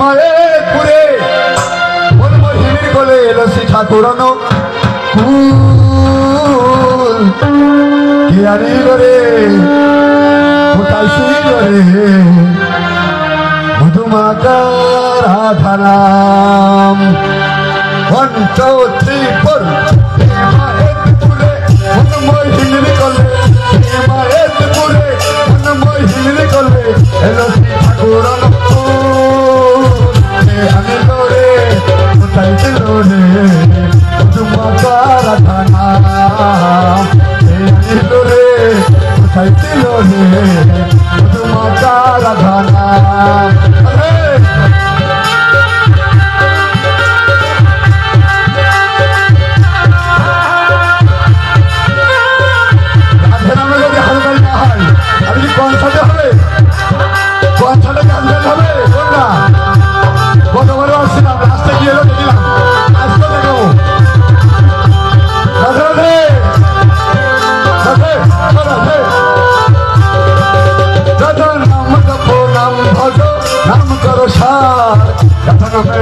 মায়ের পুরে মহিনীর কোলে এলো শ্রী ঠাকুরানো ফুল কে আনিল রে ফুটাইছিল রে মধুমাতা রাধা নাম 1 2 3 4 মায়ের পুরে মহিনীর কোলে মায়ের পুরে মহিনীর কোলে এলো শ্রী ঠাকুরানো আনিল রে ফুটাইছিল রে মধুমাতা রাধা নাম আনিল রে ফুটাইছিল রে মধুমাতা রাধা নাম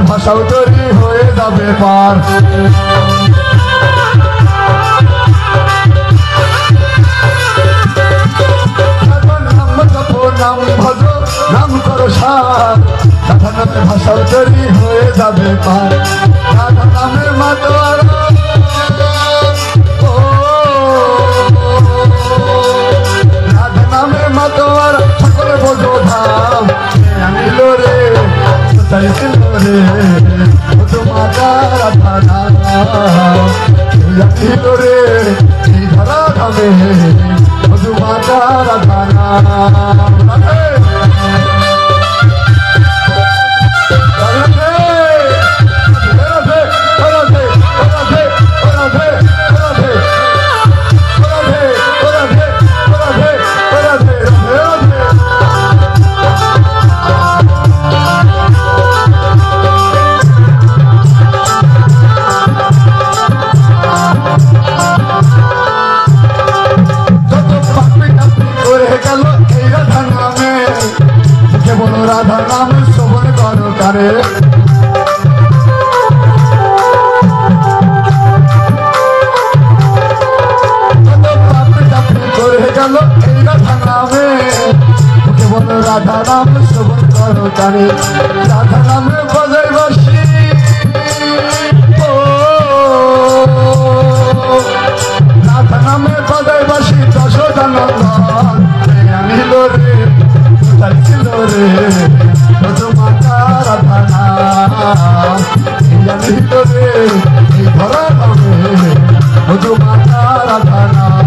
ভাষাও তৈরি হয়ে যাবে পার নাম ভজ নাম করো সার রাধা নামের ভাষাও তৈরি হয়ে যাবে পার রাধা নামের মাতোয়ার রাধা নামের মাতোয়ার সকলে বোঝো ধাম আনিল রে চাইছিল রে মধুমাতা রাধা নাম আনিল রে এই ধরা ধামে মধুমাতা রাধা নাম রাধা নাম শ্রবণ করো কারে করে গেল এই রাধা নামে কেবল রাধা নাম শ্রবণ করো কারে রাধা নামে বাজাই বাসি রাধা নামে বাজাই বাসি দশদানন্দন আনিল রে চাইছিল রে মধুমাতা রাধা নাম আনিল রে এই ধরা নামে মধুমাতা রাধা নাম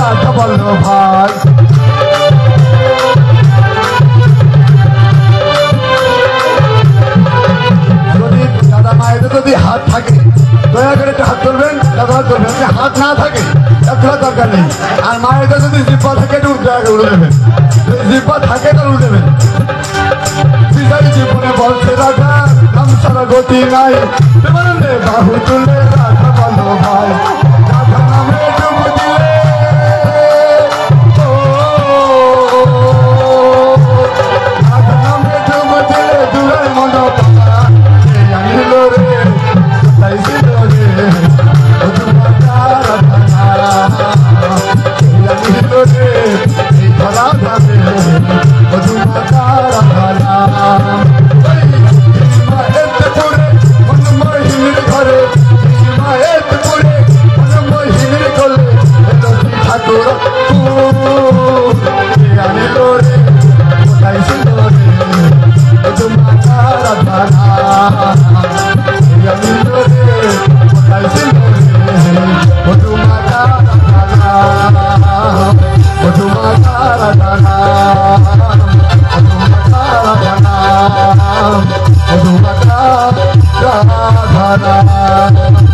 রাধা বল্ল ভাই যদি দাদা মায়ের যদি হাত থাকে দয়া করে একটু হাত তুলবেন ব্যবহার করবেন হাত না থাকে এতটা দরকার নেই আর মায়ের যদি জিব্বা থাকে একটু দয়া করে উড়ে দেবেন জিব্বা থাকে তাহলে উড়ে দেবেন বিজয় জীবনে বলছে রাধা নাম সারা গতি নাই বাহু তুলে রাধা বল্ল ভাই রাধা নামে ডুব দিলে Mother রাধা নাম মধুমাখা রাধা নাম মধুমাখা রাধা নাম